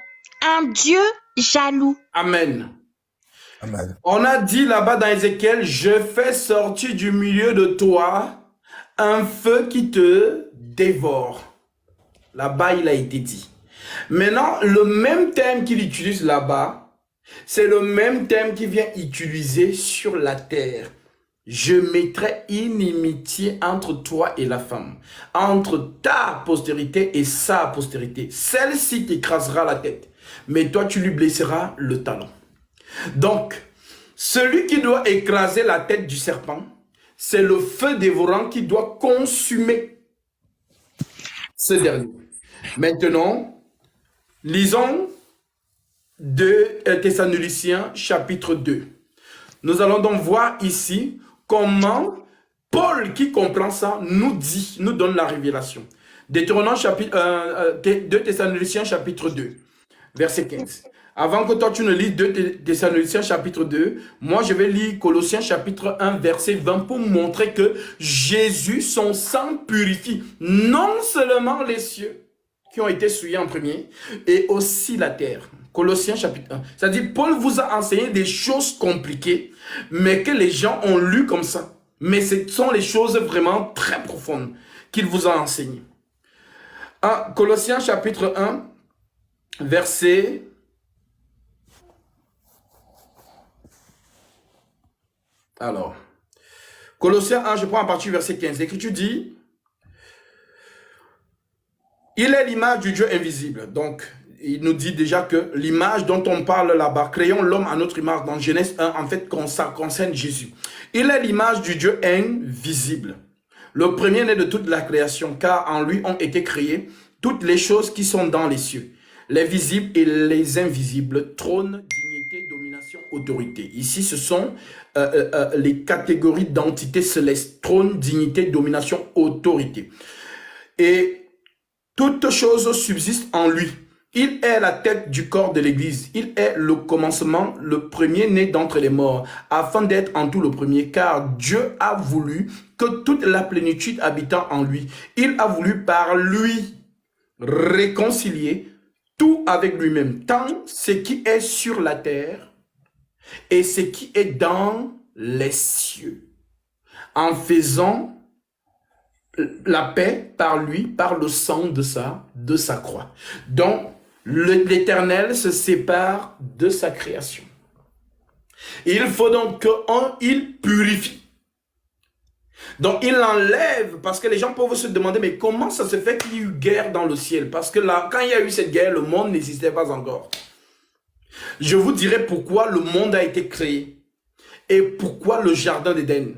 un Dieu jaloux. Amen. Amen. On a dit là-bas dans Ézéchiel, je fais sortir du milieu de toi un feu qui te dévore. Là-bas, il a été dit. Maintenant, le même thème qu'il utilise là-bas, c'est le même thème qu'il vient utiliser sur la terre. Je mettrai inimitié entre toi et la femme, entre ta postérité et sa postérité. Celle-ci t'écrasera la tête, mais toi tu lui blesseras le talon. Donc, celui qui doit écraser la tête du serpent, c'est le feu dévorant qui doit consumer ce dernier. Maintenant, lisons 2 Thessaloniciens chapitre 2. Nous allons donc voir ici comment Paul, qui comprend ça, nous donne la révélation. Deutéronome chapitre 2 Thessaloniciens chapitre 2. verset 15. Avant que toi tu ne lises 2 Thessaloniciens chapitre 2, moi je vais lire Colossiens chapitre 1 verset 20 pour montrer que Jésus, son sang purifie non seulement les cieux qui ont été souillés en premier, et aussi la terre. Colossiens chapitre 1. C'est-à-dire, Paul vous a enseigné des choses compliquées, mais que les gens ont lu comme ça. Mais ce sont les choses vraiment très profondes qu'il vous a enseignées. Colossiens chapitre 1, verset... Alors, Colossiens 1, je prends à partir du verset 15. L'Écriture dit, il est l'image du Dieu invisible. Donc, il nous dit déjà que l'image dont on parle là-bas, créons l'homme à notre image dans Genèse 1, en fait, ça concerne Jésus. Il est l'image du Dieu invisible. Le premier-né de toute la création, car en lui ont été créées toutes les choses qui sont dans les cieux, les visibles et les invisibles, trône, dignité, domination, autorité. Ici, ce sont les catégories d'entités célestes, trône, dignité, domination, autorité. Et toutes choses subsistent en lui. Il est la tête du corps de l'Église. Il est le commencement, le premier-né d'entre les morts, afin d'être en tout le premier, car Dieu a voulu que toute la plénitude habitant en lui. Il a voulu par lui réconcilier tout avec lui-même, tant ce qui est sur la terre et ce qui est dans les cieux, en faisant la paix par lui, par le sang de sa croix. Donc, l'Éternel se sépare de sa création. Il faut donc qu'il purifie. Donc, il enlève, parce que les gens peuvent se demander, mais comment ça se fait qu'il y a eu guerre dans le ciel? Parce que là, quand il y a eu cette guerre, le monde n'existait pas encore. Je vous dirai pourquoi le monde a été créé et pourquoi le jardin d'Éden.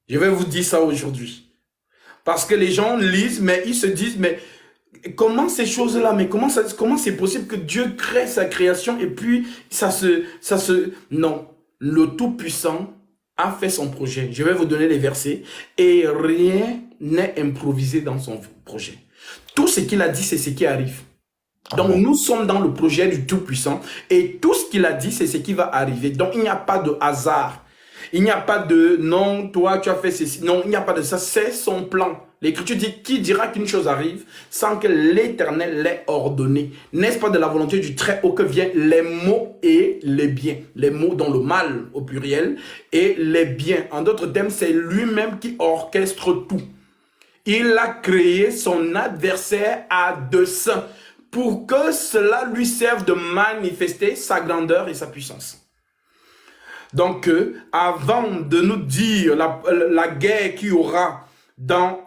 Je vais vous dire ça aujourd'hui. Parce que les gens lisent, mais ils se disent, mais comment ces choses-là, mais comment c'est possible que Dieu crée sa création et puis Non, le Tout-Puissant a fait son projet. Je vais vous donner les versets et rien n'est improvisé dans son projet. Tout ce qu'il a dit, c'est ce qui arrive. Donc nous sommes dans le projet du Tout-Puissant et tout ce qu'il a dit, c'est ce qui va arriver. Donc il n'y a pas de hasard. Il n'y a pas de non, toi tu as fait ceci. Non, il n'y a pas de ça, c'est son plan. L'Écriture dit, qui dira qu'une chose arrive sans que l'Éternel l'ait ordonné? N'est-ce pas de la volonté du Très-Haut que viennent les maux et les biens? Les maux dans le mal au pluriel et les biens. En d'autres termes, c'est lui-même qui orchestre tout. Il a créé son adversaire à dessein pour que cela lui serve de manifester sa grandeur et sa puissance. Donc, avant de nous dire la guerre qu'il y aura dans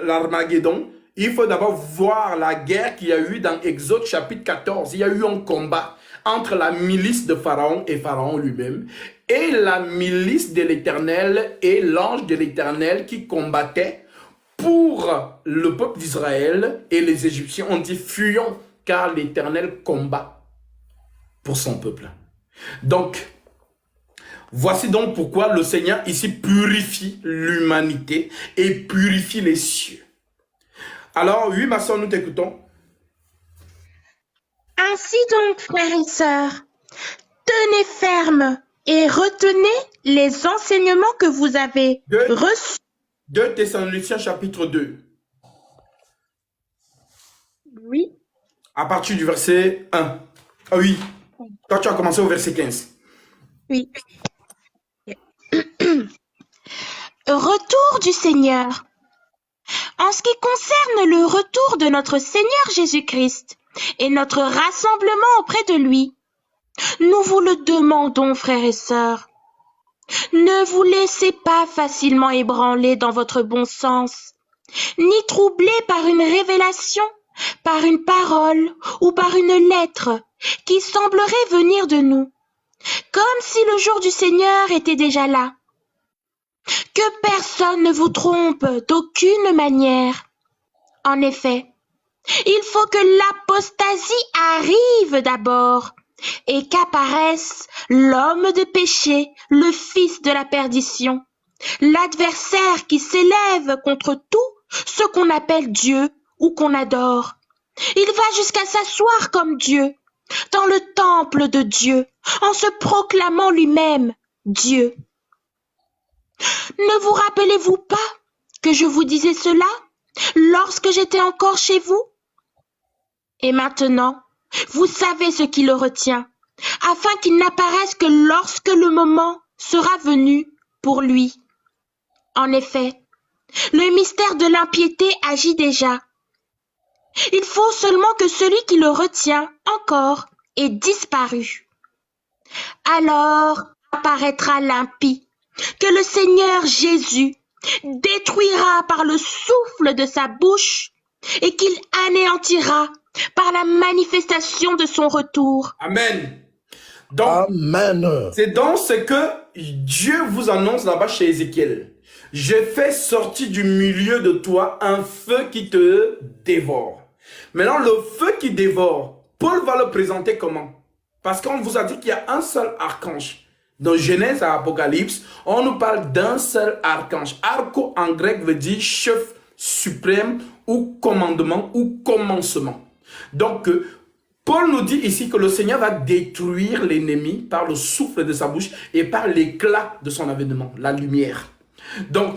l'Armageddon, il faut d'abord voir la guerre qu'il y a eu dans Exode chapitre 14. Il y a eu un combat entre la milice de Pharaon et Pharaon lui-même et la milice de l'Éternel et l'ange de l'Éternel qui combattait pour le peuple d'Israël. Et les Égyptiens ont dit fuyons car l'Éternel combat pour son peuple. Donc, voici donc pourquoi le Seigneur ici purifie l'humanité et purifie les cieux. Alors, oui, ma soeur, nous t'écoutons. Ainsi donc, frères et sœurs, tenez ferme et retenez les enseignements que vous avez reçus. 2 Thessaloniciens chapitre 2. Oui. À partir du verset 1. Ah oui, toi tu as commencé au verset 15. Oui. Retour du Seigneur. En ce qui concerne le retour de notre Seigneur Jésus-Christ et notre rassemblement auprès de lui, nous vous le demandons, frères et sœurs. Ne vous laissez pas facilement ébranler dans votre bon sens, ni troubler par une révélation, par une parole ou par une lettre qui semblerait venir de nous, comme si le jour du Seigneur était déjà là. Que personne ne vous trompe d'aucune manière. En effet, il faut que l'apostasie arrive d'abord et qu'apparaisse l'homme de péché, le fils de la perdition, l'adversaire qui s'élève contre tout ce qu'on appelle Dieu ou qu'on adore, Il va jusqu'à s'asseoir comme Dieu, dans le temple de Dieu, en se proclamant lui-même Dieu. Ne vous rappelez-vous pas que je vous disais cela lorsque j'étais encore chez vous? Et maintenant, vous savez ce qui le retient, afin qu'il n'apparaisse que lorsque le moment sera venu pour lui. En effet, le mystère de l'impiété agit déjà. Il faut seulement que celui qui le retient encore ait disparu. Alors apparaîtra l'impie, que le Seigneur Jésus détruira par le souffle de sa bouche et qu'il anéantira par la manifestation de son retour. Amen. Donc, Amen. c'est dans ce que Dieu vous annonce là-bas chez Ézéchiel. Je fais sortir du milieu de toi un feu qui te dévore. Maintenant, le feu qui dévore, Paul va le présenter comment? Parce qu'on vous a dit qu'il y a un seul archange. Dans Genèse à Apocalypse, on nous parle d'un seul archange. Archo en grec veut dire chef suprême ou commandement ou commencement. Donc, Paul nous dit ici que le Seigneur va détruire l'ennemi par le souffle de sa bouche et par l'éclat de son avènement, la lumière. Donc,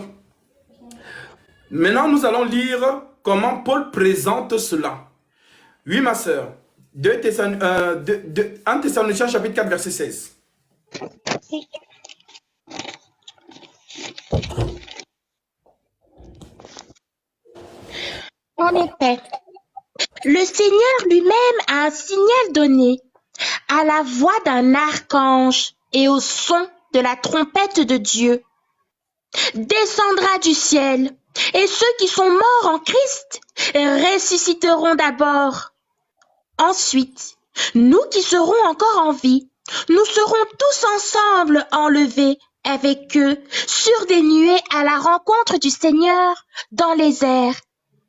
maintenant nous allons lire comment Paul présente cela. Oui, ma sœur. 1 Thessaloniciens chapitre 4, verset 16. En effet, le Seigneur lui-même a un signal donné à la voix d'un archange et au son de la trompette de Dieu. Descendra du ciel, et ceux qui sont morts en Christ ressusciteront d'abord. Ensuite, nous qui serons encore en vie, nous serons tous ensemble enlevés avec eux sur des nuées à la rencontre du Seigneur dans les airs.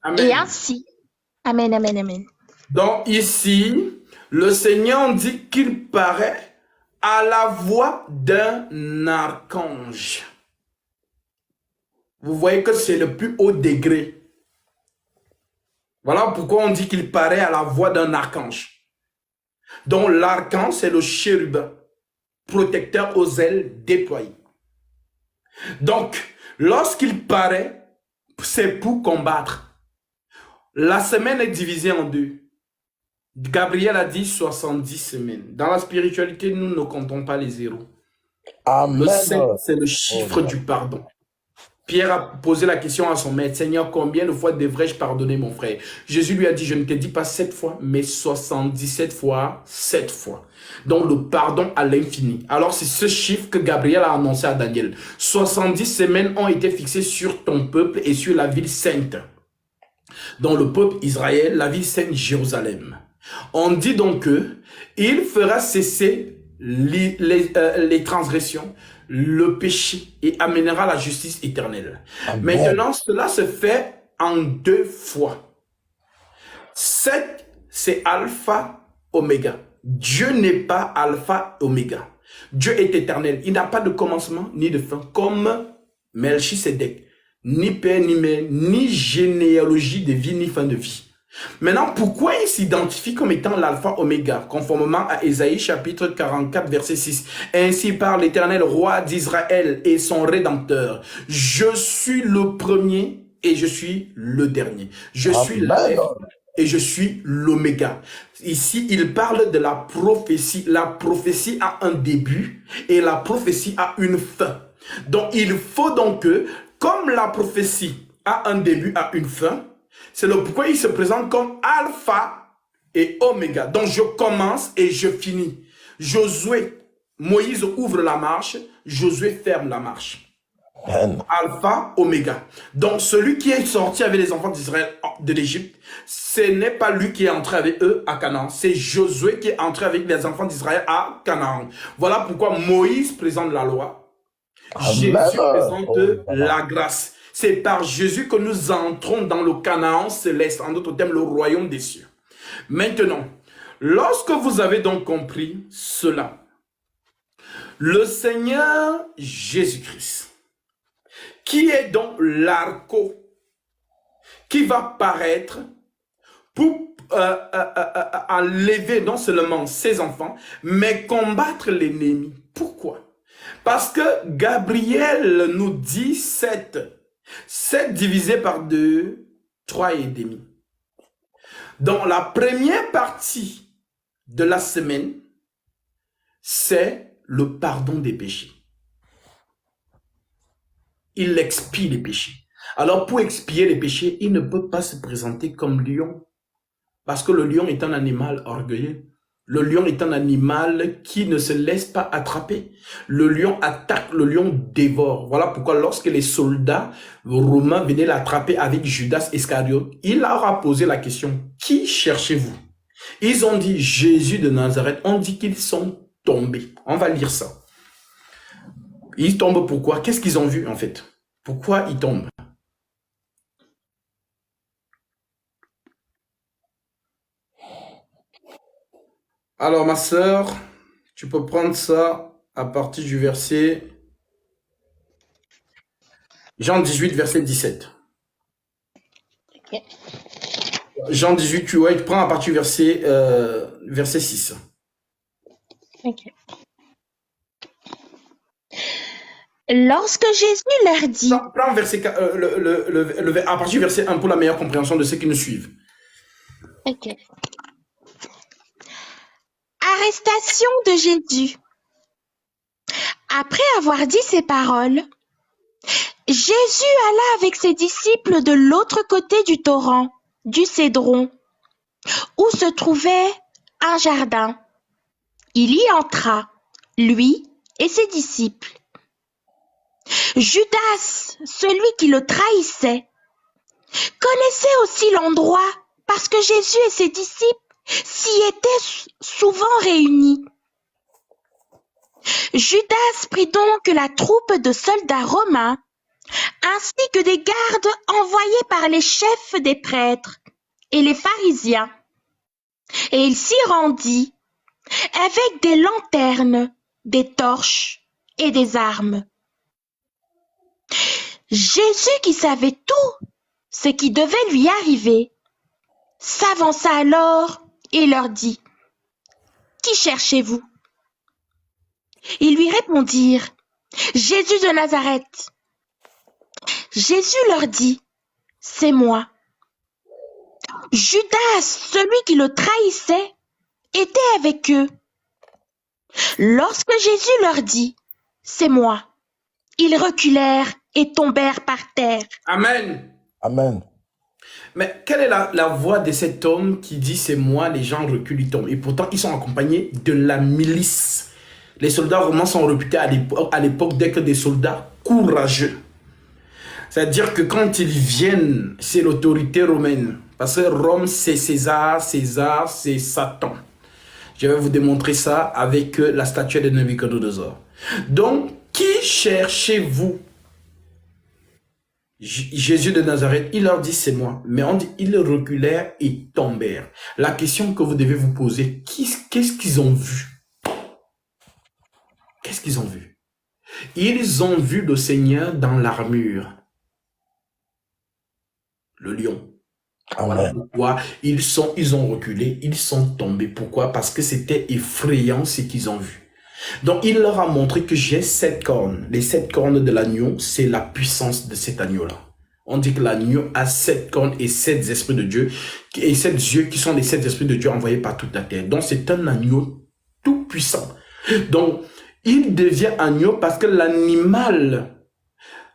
Amen. Et ainsi, amen, amen, amen. Donc ici, le Seigneur dit qu'il paraît à la voix d'un archange. Vous voyez que c'est le plus haut degré. Voilà pourquoi on dit qu'il paraît à la voix d'un archange. Donc l'archange, c'est le chérubin, protecteur aux ailes déployées. Donc, lorsqu'il paraît, c'est pour combattre. La semaine est divisée en deux. Gabriel a dit 70 semaines. Dans la spiritualité, nous ne comptons pas les zéros. Amen. Le 7, c'est le chiffre du pardon. Pierre a posé la question à son maître. Seigneur, combien de fois devrais-je pardonner mon frère? Jésus lui a dit, je ne te dis pas 7 fois, mais 77 fois, 7 fois. Donc le pardon à l'infini. Alors c'est ce chiffre que Gabriel a annoncé à Daniel. 70 semaines ont été fixées sur ton peuple et sur la ville sainte. Dans le peuple Israël, la ville sainte Jérusalem. On dit donc que il fera cesser les transgressions, le péché et amènera la justice éternelle. Amen. Maintenant, cela se fait en 2 fois. 7, c'est alpha, oméga. Dieu n'est pas alpha, oméga. Dieu est éternel. Il n'a pas de commencement ni de fin, comme Melchisédek. Ni père, ni mère, ni généalogie de vie, ni fin de vie. Maintenant, pourquoi il s'identifie comme étant l'alpha oméga, conformément à Ésaïe chapitre 44, verset 6. Ainsi parle l'Éternel, roi d'Israël et son rédempteur. Je suis le premier et je suis le dernier. Je suis l'alpha et je suis l'oméga. Ici, il parle de la prophétie. La prophétie a un début et la prophétie a une fin. Donc, il faut donc que, comme la prophétie a un début, a une fin, c'est le pourquoi il se présente comme alpha et oméga. Donc je commence et je finis. Josué, Moïse ouvre la marche, Josué ferme la marche. Amen. Alpha, oméga. Donc celui qui est sorti avec les enfants d'Israël de l'Égypte, ce n'est pas lui qui est entré avec eux à Canaan. C'est Josué qui est entré avec les enfants d'Israël à Canaan. Voilà pourquoi Moïse présente la loi. Amen. Jésus présente la grâce. C'est par Jésus que nous entrons dans le Canaan céleste, en d'autres termes, le royaume des cieux. Maintenant, lorsque vous avez donc compris cela, le Seigneur Jésus-Christ, qui est donc l'arco, qui va paraître pour enlever non seulement ses enfants, mais combattre l'ennemi. Pourquoi? Parce que Gabriel nous dit 7. 7 divisé par 2, 3 et demi. Donc la première partie de la semaine, c'est le pardon des péchés. Il expie les péchés. Alors pour expier les péchés, il ne peut pas se présenter comme lion. Parce que le lion est un animal orgueilleux. Le lion est un animal qui ne se laisse pas attraper. Le lion attaque, le lion dévore. Voilà pourquoi lorsque les soldats romains venaient l'attraper avec Judas Iscariote, il leur a posé la question, qui cherchez-vous? Ils ont dit Jésus de Nazareth. On dit qu'ils sont tombés. On va lire ça. Ils tombent pourquoi? Qu'est-ce qu'ils ont vu en fait? Pourquoi ils tombent? Alors ma sœur, tu peux prendre ça à partir du verset Jean 18, verset 17. Ok. Jean 18, tu prends à partir du verset 6. Ok. Lorsque Jésus leur dit, Prends verset, à partir du verset 1 pour la meilleure compréhension de ceux qui nous suivent. ok. Arrestation de Jésus. Après avoir dit ces paroles, Jésus alla avec ses disciples de l'autre côté du torrent, du Cédron, où se trouvait un jardin. Il y entra, lui et ses disciples. Judas, celui qui le trahissait, connaissait aussi l'endroit parce que Jésus et ses disciples s'y étaient souvent réunis. Judas prit donc la troupe de soldats romains, ainsi que des gardes envoyés par les chefs des prêtres et les pharisiens, et il s'y rendit avec des lanternes, des torches et des armes. Jésus, qui savait tout ce qui devait lui arriver, s'avança alors et leur dit, « Qui cherchez-vous » Ils lui répondirent, « Jésus de Nazareth. » Jésus leur dit, « C'est moi. » Judas, celui qui le trahissait, était avec eux. Lorsque Jésus leur dit, « C'est moi », ils reculèrent et tombèrent par terre. Amen. Amen. Mais quelle est la voix de cet homme qui dit c'est moi, les gens reculent, ils tombent. Et pourtant, ils sont accompagnés de la milice. Les soldats romains sont réputés à l'époque d'être des soldats courageux. C'est-à-dire que quand ils viennent, c'est l'autorité romaine. Parce que Rome, c'est César, César, c'est Satan. Je vais vous démontrer ça avec la statue de Nabuchodonosor. Donc, qui cherchez-vous? Jésus de Nazareth, il leur dit c'est moi. Mais on dit ils reculèrent et tombèrent. La question que vous devez vous poser, qu'est-ce qu'ils ont vu? Qu'est-ce qu'ils ont vu? Ils ont vu le Seigneur dans l'armure. Le lion. Voilà pourquoi ils ont reculé, ils sont tombés. Pourquoi? Parce que c'était effrayant ce qu'ils ont vu. Donc, il leur a montré que j'ai 7 cornes. Les 7 cornes de l'agneau, c'est la puissance de cet agneau-là. On dit que l'agneau a 7 cornes et 7 esprits de Dieu. Et 7 yeux qui sont les 7 esprits de Dieu envoyés par toute la terre. Donc, c'est un agneau tout puissant. Donc, il devient agneau parce que l'animal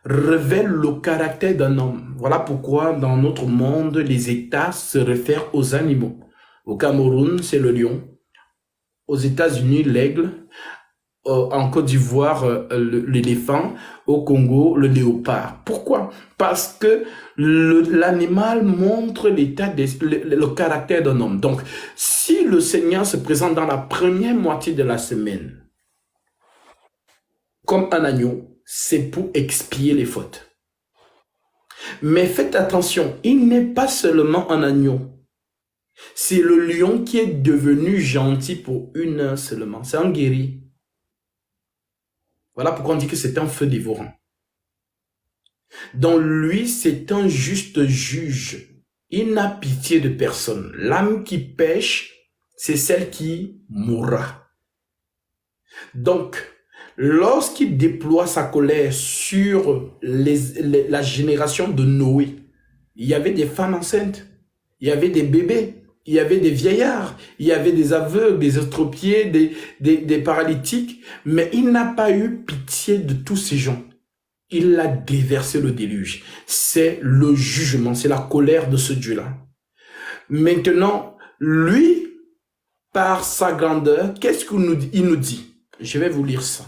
révèle le caractère d'un homme. Voilà pourquoi dans notre monde, les États se réfèrent aux animaux. Au Cameroun, c'est le lion. Aux États-Unis, l'aigle. En Côte d'Ivoire, l'éléphant. Au Congo, le léopard. Pourquoi? Parce que l'animal montre le caractère d'un homme. Donc, si le Seigneur se présente dans la première moitié de la semaine comme un agneau, c'est pour expier les fautes. Mais faites attention, il n'est pas seulement un agneau. C'est le lion qui est devenu gentil pour une heure seulement. C'est un guerrier. Voilà pourquoi on dit que c'est un feu dévorant. Donc lui, c'est un juste juge. Il n'a pitié de personne. L'âme qui pêche, c'est celle qui mourra. Donc, lorsqu'il déploie sa colère sur la génération de Noé, il y avait des femmes enceintes, il y avait des bébés, il y avait des vieillards, il y avait des aveugles, des estropiés, des paralytiques, mais il n'a pas eu pitié de tous ces gens. Il a déversé le déluge. C'est le jugement, c'est la colère de ce Dieu-là. Maintenant, lui, par sa grandeur, qu'est-ce qu'il nous dit? Je vais vous lire ça.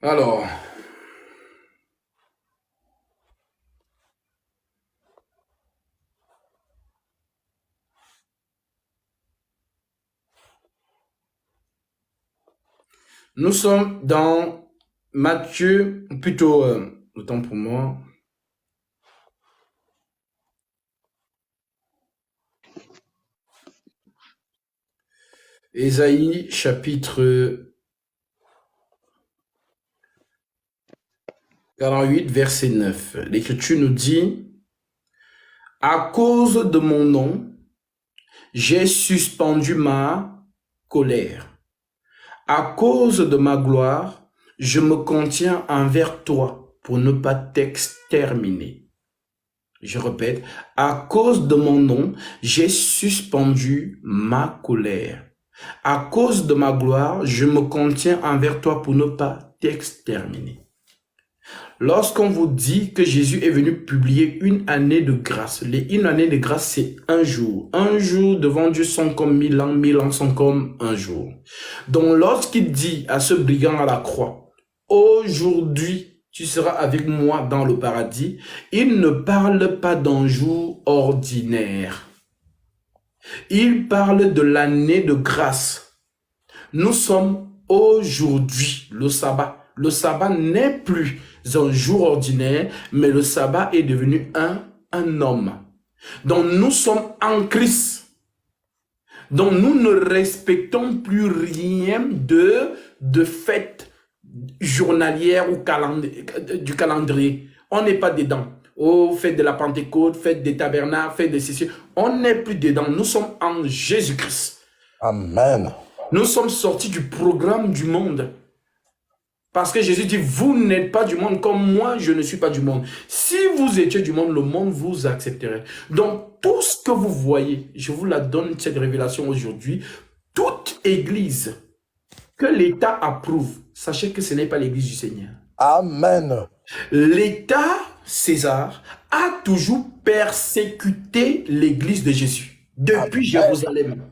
Alors, nous sommes dans Matthieu, plutôt, autant pour moi, Ésaïe chapitre 48, verset 9. L'Écriture nous dit, « À cause de mon nom, j'ai suspendu ma colère. À cause de ma gloire, je me contiens envers toi pour ne pas t'exterminer. » Je répète, « À cause de mon nom, j'ai suspendu ma colère. À cause de ma gloire, je me contiens envers toi pour ne pas t'exterminer. » Lorsqu'on vous dit que Jésus est venu publier une année de grâce, une année de grâce, c'est un jour. Un jour devant Dieu sont comme 1000 ans sont comme un jour. Donc lorsqu'il dit à ce brigand à la croix, aujourd'hui tu seras avec moi dans le paradis, il ne parle pas d'un jour ordinaire. Il parle de l'année de grâce. Nous sommes aujourd'hui, le sabbat. Le sabbat n'est plus un jour ordinaire, mais le sabbat est devenu un homme. Donc nous sommes en Christ. Donc nous ne respectons plus rien de fête journalière ou du calendrier. On n'est pas dedans. Oh, fête de la Pentecôte, fête des tabernacles, fête des sessions. On n'est plus dedans. Nous sommes en Jésus-Christ. Amen. Nous sommes sortis du programme du monde. Parce que Jésus dit, vous n'êtes pas du monde comme moi, je ne suis pas du monde. Si vous étiez du monde, le monde vous accepterait. Donc, tout ce que vous voyez, je vous la donne, cette révélation aujourd'hui, toute église que l'État approuve, sachez que ce n'est pas l'église du Seigneur. Amen. L'État, César, a toujours persécuté l'église de Jésus, depuis Jérusalem.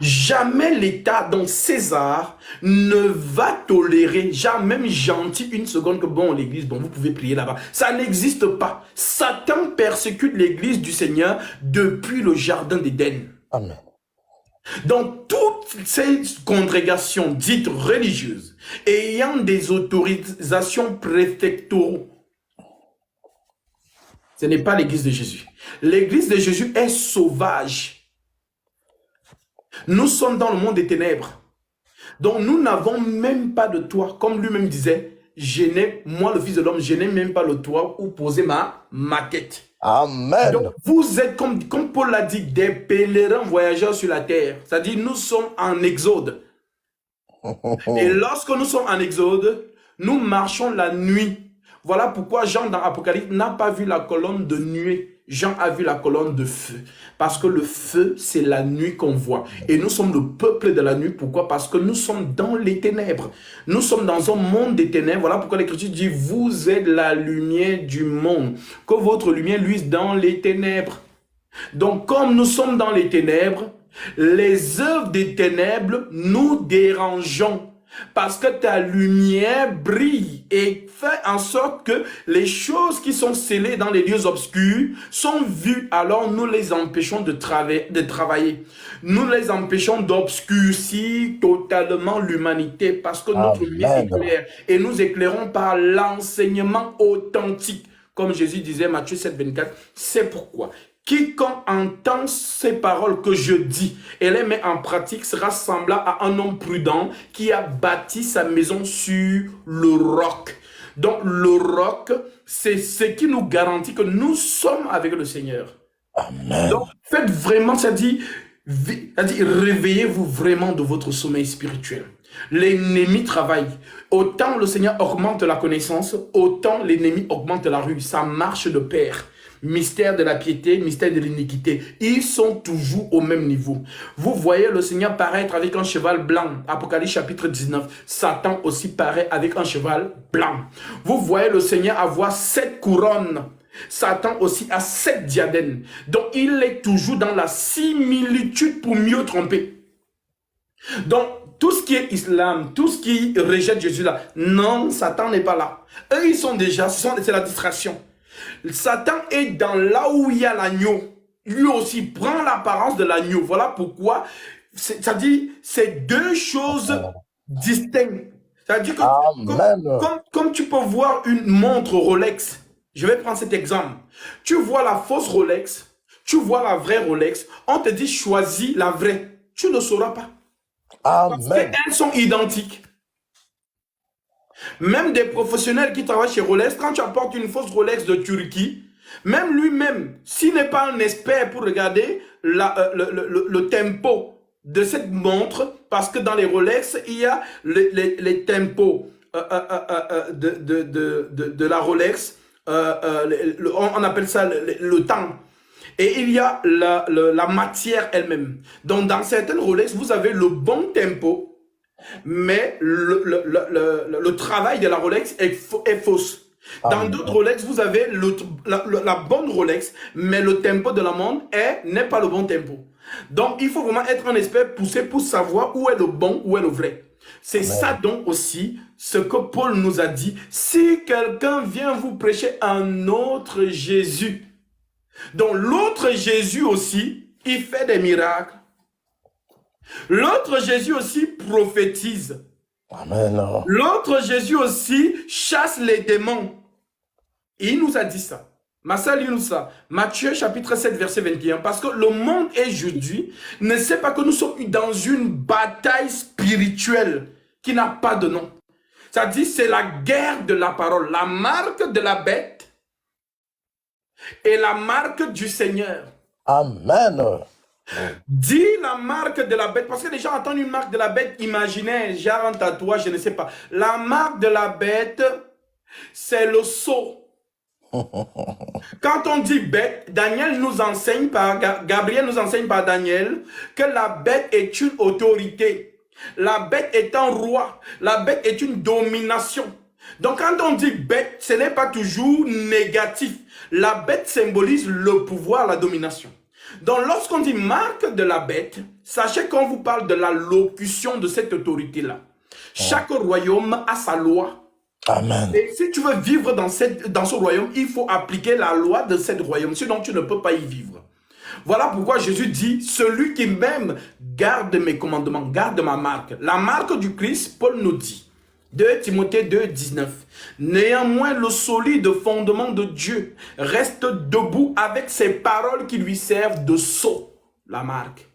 Jamais l'État, donc César, ne va tolérer, jamais même gentil une seconde que bon, l'église, bon, vous pouvez prier là-bas. Ça n'existe pas. Satan persécute l'église du Seigneur depuis le jardin d'Éden. Amen. Donc, toutes ces congrégations dites religieuses, ayant des autorisations préfectoraux, ce n'est pas l'église de Jésus. L'église de Jésus est sauvage. Nous sommes dans le monde des ténèbres. Donc nous n'avons même pas de toit. Comme lui-même disait, moi le Fils de l'homme, je n'ai même pas le toit où poser ma tête. Amen. Donc vous êtes, comme Paul l'a dit, des pèlerins voyageurs sur la terre. C'est-à-dire nous sommes en exode. Et lorsque nous sommes en exode, nous marchons la nuit. Voilà pourquoi Jean dans Apocalypse n'a pas vu la colonne de nuée. Jean a vu la colonne de feu. Parce que le feu, c'est la nuit qu'on voit. Et nous sommes le peuple de la nuit. Pourquoi? Parce que nous sommes dans les ténèbres. Nous sommes dans un monde des ténèbres. Voilà pourquoi l'Écriture dit, vous êtes la lumière du monde. Que votre lumière luise dans les ténèbres. Donc, comme nous sommes dans les ténèbres, les œuvres des ténèbres nous dérangeons. Parce que ta lumière brille et fait en sorte que les choses qui sont scellées dans les lieux obscurs sont vues. Alors nous les empêchons de travailler. Nous les empêchons d'obscurcir totalement l'humanité parce que notre lumière éclaire. Et nous éclairons par l'enseignement authentique. Comme Jésus disait, Matthieu 7, 24, c'est pourquoi Quiconque entend ces paroles que je dis et les met en pratique sera semblable à un homme prudent qui a bâti sa maison sur le roc. Donc le roc, c'est ce qui nous garantit que nous sommes avec le Seigneur. Amen. Donc faites vraiment, ça dit réveillez-vous vraiment de votre sommeil spirituel. L'ennemi travaille. Autant le Seigneur augmente la connaissance, autant l'ennemi augmente la rue. Ça marche de pair. Mystère de la piété, mystère de l'iniquité. Ils sont toujours au même niveau. Vous voyez le Seigneur paraître avec un cheval blanc. Apocalypse chapitre 19. Satan aussi paraît avec un cheval blanc. Vous voyez le Seigneur avoir 7 couronnes. Satan aussi a 7 diadèmes. Donc il est toujours dans la similitude pour mieux tromper. Donc tout ce qui est islam, tout ce qui rejette Jésus là, non, Satan n'est pas là. Eux, ils sont déjà, c'est la distraction. Satan est dans là où il y a l'agneau. Lui aussi prend l'apparence de l'agneau. Voilà pourquoi, c'est-à-dire, c'est deux choses distinctes. C'est-à-dire que, comme tu peux voir une montre Rolex, je vais prendre cet exemple. Tu vois la fausse Rolex, tu vois la vraie Rolex, on te dit choisis la vraie. Tu ne sauras pas. Parce qu'elles sont identiques. Même des professionnels qui travaillent chez Rolex, quand tu apportes une fausse Rolex de Turquie, même lui-même, s'il n'est pas un expert pour regarder le tempo de cette montre, parce que dans les Rolex, il y a les tempos de la Rolex, on appelle ça le temps. Et il y a la matière elle-même. Donc, dans certaines Rolex, vous avez le bon tempo, mais le travail de la Rolex est fausse. Dans d'autres Rolex, vous avez la bonne Rolex, mais le tempo de la montre n'est pas le bon tempo. Donc, il faut vraiment être un expert poussé pour savoir où est le bon, où est le vrai. C'est ça donc aussi ce que Paul nous a dit. Si quelqu'un vient vous prêcher un autre Jésus, donc l'autre Jésus aussi, il fait des miracles. L'autre Jésus aussi prophétise. Amen. L'autre Jésus aussi chasse les démons. Et il nous a dit ça. Massa lit nous ça. Matthieu chapitre 7 verset 21. Parce que le monde aujourd'hui ne sait pas que nous sommes dans une bataille spirituelle qui n'a pas de nom. Ça dit c'est la guerre de la parole. La marque de la bête et la marque du Seigneur. Amen. Dis la marque de la bête, parce que les gens entendent une marque de la bête imaginaire, genre un tatouage, je ne sais pas. La marque de la bête, c'est le sceau. Quand on dit bête, Daniel nous enseigne Gabriel nous enseigne par Daniel que la bête est une autorité. La bête est un roi. La bête est une domination. Donc quand on dit bête, ce n'est pas toujours négatif. La bête symbolise le pouvoir, la domination. Donc lorsqu'on dit marque de la bête, sachez qu'on vous parle de la locution de cette autorité-là. Chaque royaume a sa loi. Amen. Et si tu veux vivre dans ce royaume, il faut appliquer la loi de ce royaume, sinon tu ne peux pas y vivre. Voilà pourquoi Jésus dit, celui qui m'aime garde mes commandements, garde ma marque. La marque du Christ, Paul nous dit, 2 Timothée 2, 19. Néanmoins, le solide fondement de Dieu reste debout avec ses paroles qui lui servent de sceau, la marque.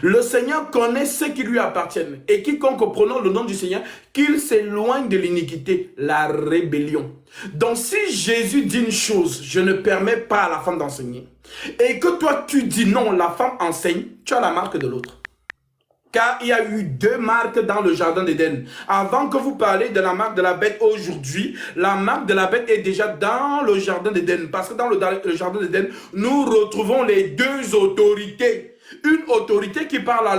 Le Seigneur connaît ceux qui lui appartiennent. Et quiconque prenant le nom du Seigneur, qu'il s'éloigne de l'iniquité, la rébellion. Donc si Jésus dit une chose, je ne permets pas à la femme d'enseigner, et que toi tu dis non, la femme enseigne, tu as la marque de l'autre. Car il y a eu 2 marques dans le jardin d'Éden. Avant que vous parlez de la marque de la bête aujourd'hui, la marque de la bête est déjà dans le jardin d'Éden. Parce que dans le jardin d'Éden, nous retrouvons les 2 autorités. Une autorité qui parle à